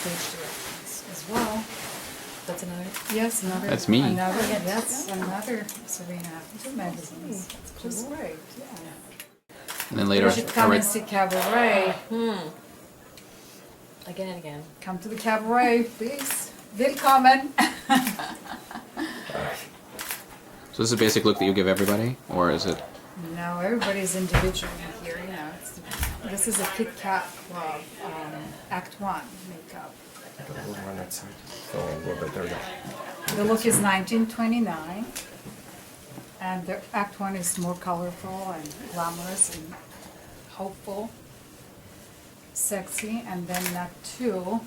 stage directions as well. That's another. Yes, another. That's me. Another, yes, another Serena magazines. It's just great, yeah. And then later, You should come and see Cabaret. Again and again. Come to the Cabaret, please. Willkommen. so this is a basic look that you give everybody, or is it? No, everybody's individual here, you know. This is a Kit Kat Club, Act 1 makeup. We'll run that side. So a little bit, there we go. The look is 1929, and the Act 1 is more colorful and glamorous and hopeful, sexy, and then Act 2,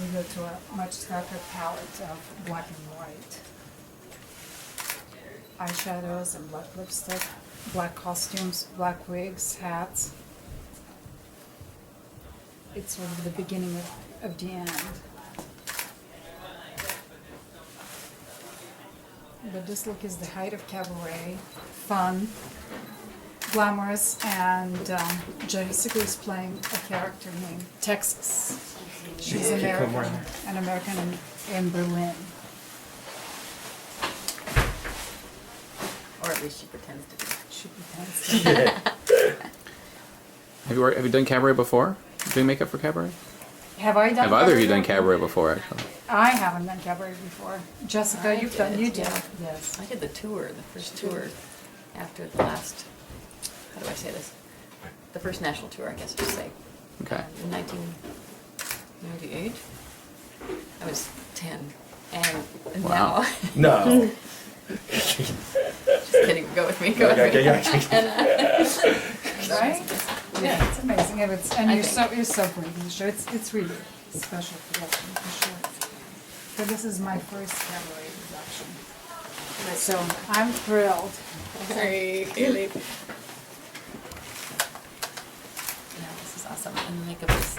we go to a much darker palette of black and white. Eyeshadows and black lipstick, black costumes, black wigs, hats. It's sort of the beginning of the end. But this look is the height of Cabaret, fun, glamorous, and Jessica is playing a character named Texas. She's American, an American in Berlin. Or at least she pretends to be. She pretends to be. Have you done cabaret before? Doing makeup for cabaret? Have I done Have either of you cabaret? done cabaret before? Actually, I haven't done cabaret before. Jessica, you did. Yeah. Yes. I did the tour, the first tour after the last, how do I say this? The first national tour, I guess I should say. okay. In 1998. I was 10. And Wow. now, No. just kidding, go with me, go with me. Right? Yeah, it's amazing. And, and I you're think. so great in the show. It's really a special production for sure. But this is my first cabaret production. So I'm thrilled. Sorry, Kaylee. Yeah, this is awesome. And the makeup is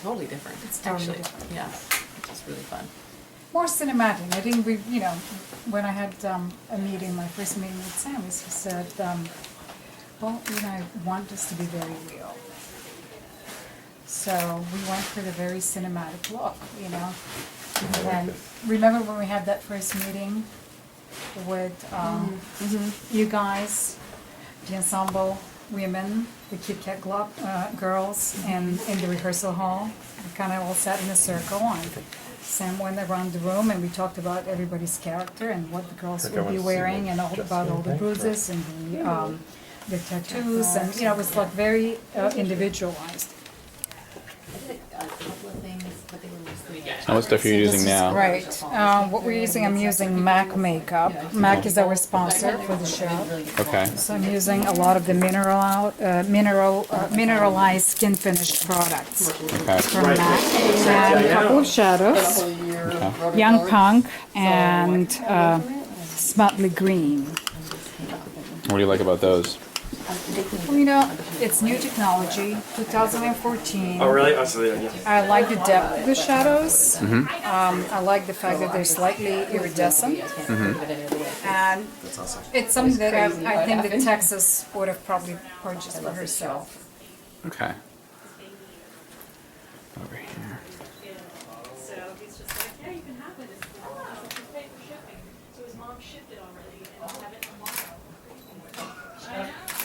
totally different. It's totally actually. different. Yeah, it's really fun. More cinematic. I think we, you know, when I had a meeting, my first meeting with Sam, he said, well, you know, I want this to be very real. So we went for the very cinematic look, you know. And remember when we had that first meeting with you guys, the ensemble women, the Kit Kat girls, and in the rehearsal hall? We kind of all sat in a circle and Sam went around the room and we talked about everybody's character and what the girls would be wearing and all about all the bruises and the tattoos, and you know, it was like very individualized. I did a couple of things, but they were mostly. And what stuff are you using now? Right. What we're using, I'm using MAC makeup. MAC is our sponsor for the show. Okay. So I'm using a lot of the mineralized skin finished products Okay. from MAC. And a couple of shadows, Okay. Young Punk and Smutly Green. What do you like about those? Well, you know, it's new technology, 2014. Oh, really? Oh, so yeah. I like the depth of the shadows. I like the fact that they're slightly iridescent. And it's something that I think that Texas would have probably purchased for herself. Okay. Over here. So he's just like, yeah, you can have it. It's just pay for shipping. So his mom shipped it already, and I'll have it tomorrow.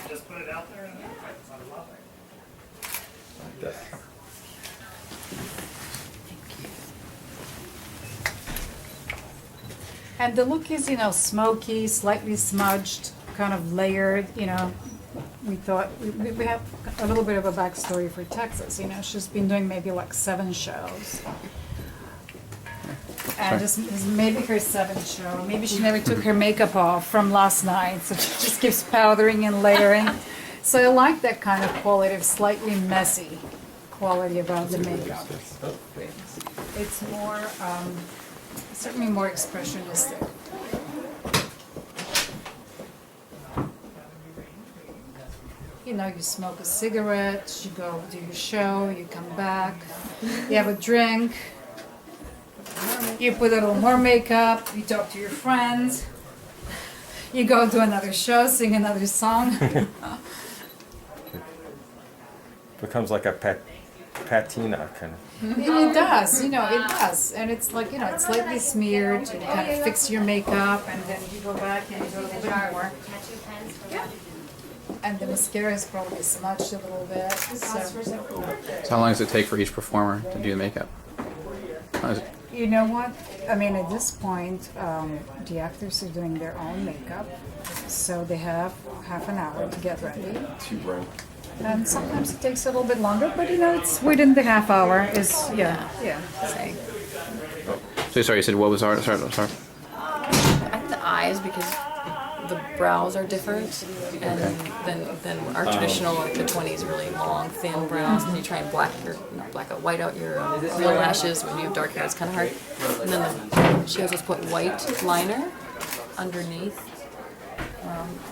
Just put it out there and it's on love it. And the look is, you know, smoky, slightly smudged, kind of layered, you know. We thought, we have a little bit of a backstory for Texas, you know. She's been doing maybe like 7 shows. And this is maybe her 7th show. Maybe she never took her makeup off from last night, so she just keeps powdering and layering. So I like that kind of quality, of slightly messy quality about the makeup. It's more, certainly more expressionistic. You know, you smoke a cigarette, you go do your show, you come back, you have a drink, you put a little more makeup, you talk to your friends, you go do another show, sing another song. Becomes like a pet patina kind of. It does, it does. And it's like, it's slightly smeared to kind of fix your makeup, and then you go back and you do a little bit more. And the mascara is probably smudged a little bit. So So how long does it take for each performer to do the makeup? How is it- you know what? I mean, at this point, the actors are doing their own makeup, so they have half an hour to get ready. And sometimes it takes a little bit longer, but it's within the half hour. Yeah. Say. So sorry, you said what was art? Sorry. I think the eyes, because the brows are different, and than our traditional, like the 20s, really long, thin brows, and you try and white out your real lashes when you have dark hair. It's kind of hard. And then she has us put white liner underneath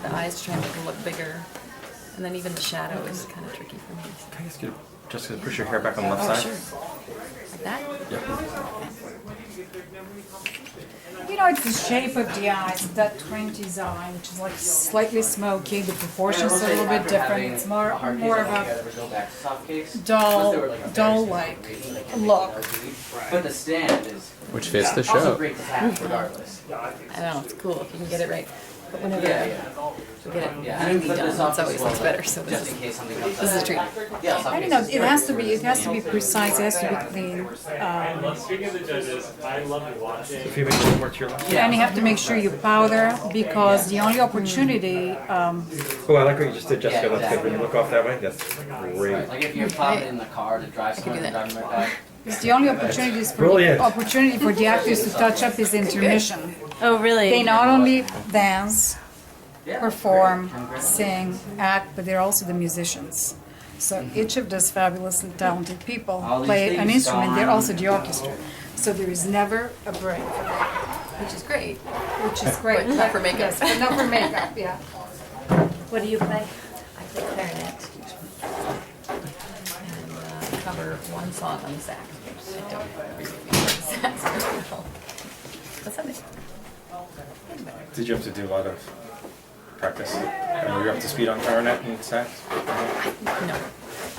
the eyes to try and make them look bigger. And then even the shadow is kind of tricky for me. Can I ask you, Jessica, to push your hair back on the left Oh, side? sure. Like that? It's the shape of the eyes, that 20s eye, which is like slightly smoky. The proportions are a little bit different. It's more of a dull-like look. But the stand is Which fits the also show. great to have regardless. I know, it's cool if you can get it right. But whenever Yeah, we get it Yeah, I handy put done, this off it's always looks better. So just this in is, case something comes up. this is a treat. Yeah, I don't know. It has to be precise. It has to be clean. Speaking of the judges, I love watching. If you make it more to your left. And you have to make sure you powder, because the only opportunity. Oh, I like what you just did, Jessica. That's good. When you look off that way, that's great. Like if you're popping in the car to drive do somewhere and that. driving right back. It's the only opportunities for Brilliant. the actors to touch up is intermission. Oh, really? They not only dance, perform, sing, act, but they're also the musicians. So each of those fabulously talented people play an instrument. They're also the orchestra. So there is never a break, Which is great. which is great. But not for makeup. Yes, but not for makeup, yeah. What do you play? I play clarinet and cover one song on the sax. I don't really play the sax very well. But something. Did you have to do a lot of practice? And were you up to speed on clarinet and sax? No.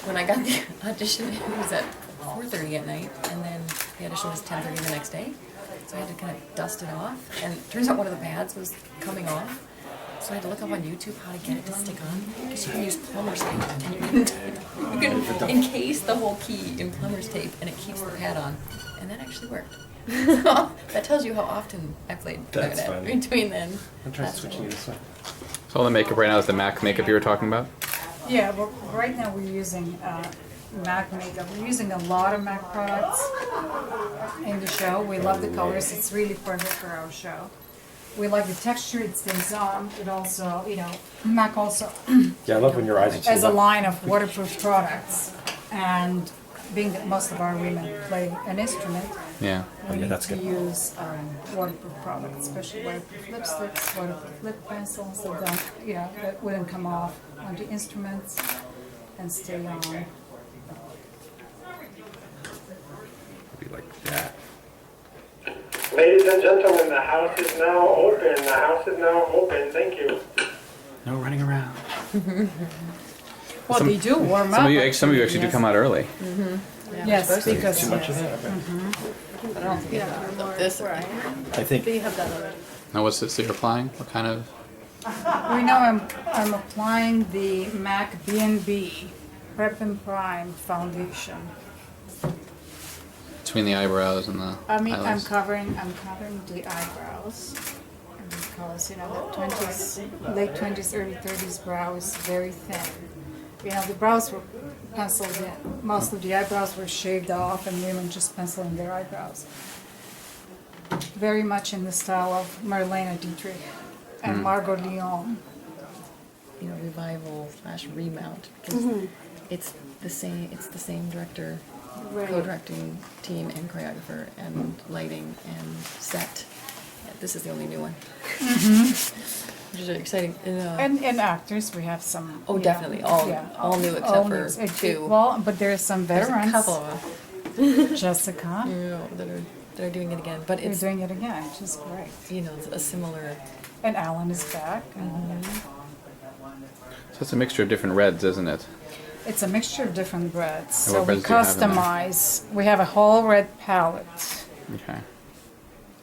When I got the audition, it was at 4:30 at night, and then the audition was 10:30 the next day. So I had to kind of dust it off, and it turns out one of the pads was coming off. So I had to look up on YouTube how to get it to stick on, because you can use plumber's tape, and you can encase the whole key in plumber's tape, and it keeps the pad on, and that actually worked. So that tells you how often I played That's clarinet funny. between then. I'm trying to That's switch all. you this way. So all the makeup right now is the MAC makeup you were talking about? Yeah, well, right now we're using MAC makeup. We're using a lot of MAC products in the show. We love the colors. It's really perfect for our show. We like the texture. It stays on. It also, MAC also Yeah, I love when your eyes are has too a low. line of waterproof products. And being that most of our women play an instrument, Yeah. we yeah, need that's to good. use waterproof products, especially waterproof lipsticks, waterproof lip pencils that don't, that wouldn't come off on the instruments and stay on. Be like that. Ladies and gentlemen, the house is now open. The house is now open. Thank you. No running around. Well, they do warm up. Some of you actually do come out early. Yes, because Too much of yes. that? I don't think it's this. I think. You have that already. Now what's this that you're applying? What kind of? We know I'm applying the MAC B&B Prep and Prime foundation. Between the eyebrows and the I'm eyelids? covering the eyebrows because the 20s, late 20s, early 30s brow is very thin. The brows were penciled in. Most of the eyebrows were shaved off, and women just pencil in their eyebrows. Very much in the style of Marlene Dietrich and Margot Lyon. Revival / remount, because it's the same director, co-directing team and choreographer and lighting and set. This is the only new one. Which is really exciting. And actors, we have some. Oh, definitely. All new except for new. two. Well, but there's some There's a veterans. couple of them Jessica. that are doing it again, but They're it's doing it again, which is great. it's a similar. And Alan is back. So it's a mixture of different reds, isn't it? It's a mixture of different reds. And So what we reds do you have in there? customize. We have a whole red palette. Okay.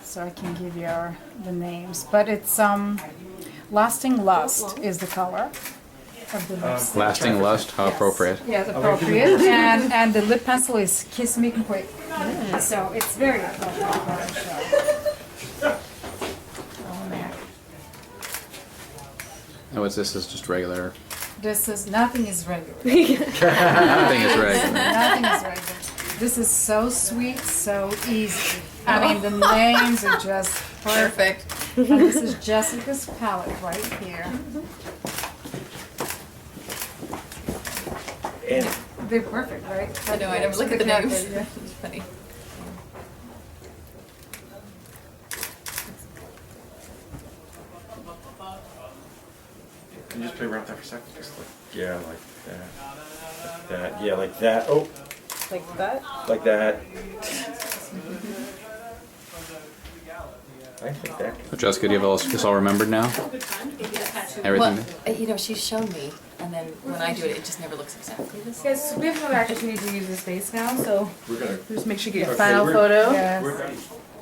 So I can give you the names. But it's Lasting Lust is the color of the lipstick. Lasting Lust, how appropriate. Yes, appropriate. And the lip pencil is Kiss Me Quick. So it's very appropriate for our show. Oh, man. And what's this? Is just regular. This is, nothing is regular. Nothing is regular. Nothing is regular. This is so sweet, so easy. I mean, the names are just perfect. And this is Jessica's palette right here. They're perfect, right? I know, I never look at the Yeah. names. It's funny. Can you just play around with that for a second? Just like, yeah, like that. Like that. Yeah, like that. Oh, Like that? like that. I think that. So Jessica, do you have this all remembered now? Everything? Well, she's shown me, and then when I do it, it just never looks exactly the same. Yes, we have an opportunity to use this space now, so We're gonna. just make sure you get your Okay, final we're- photo. Yes. We're ready.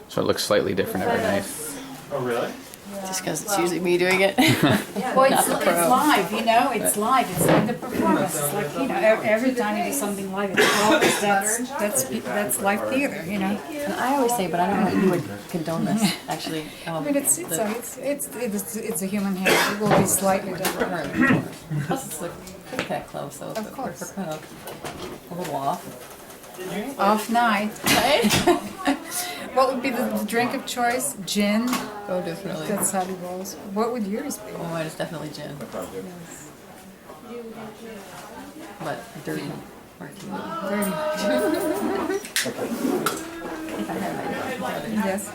So it looks slightly different every night. Oh, really? Just because it's usually me doing it. Well, it's live, you know, it's live, it's like the performance, it's like, you know, every time you do something live, it's always, that's live theater, you know? And I always say, but I don't know if you would condone this, actually. I mean, it's a human hair, it will be slightly different. Plus, it's like pretty kind of close, so Of course. we're kind of a little off. Off night. What would be the drink of choice? Gin? Oh, definitely. That's how it goes. What would yours be? Oh, mine is definitely gin, but dirty martini. If I had my Yes,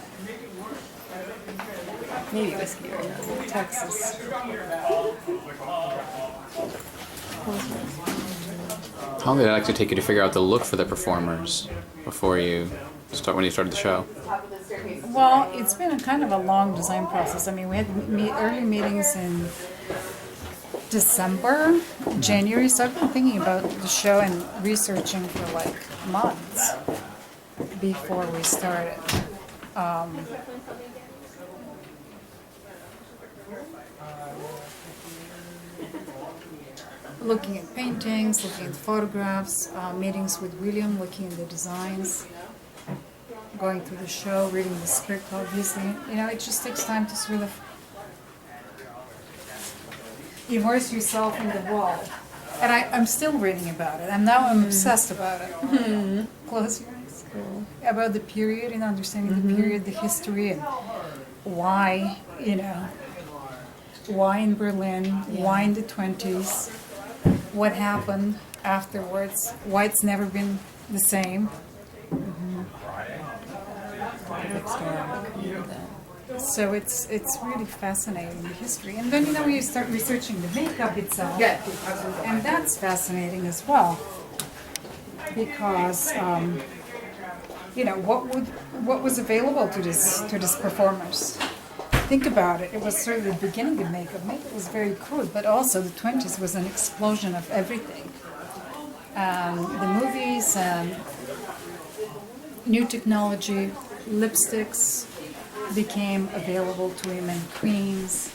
maybe whiskey right now. Texas. How long did it actually take you to figure out the look for the performers before when you started the show? Well, it's been a kind of a long design process. I mean, we had early meetings in December, January, so I've been thinking about the show and researching for like months before we started. Looking at paintings, looking at photographs, meetings with William, looking at the designs, going through the show, reading the script, obviously. You know, it just takes time to sort of immerse yourself in the world. And I'm still reading about it, and now I'm obsessed about it. Close your eyes. About the period and understanding the period, the history, and why, you know, why in Berlin, why in the 20s, what happened afterwards, why it's never been the same. So it's really fascinating, the history. And then, you know, you start researching the makeup itself. Yeah. And that's fascinating as well. Because, you know, what was available to these performers? Think about it. It was sort of the beginning of makeup. Makeup was very crude, but also the 20s was an explosion of everything. The movies and new technology, lipsticks became available to women, creams.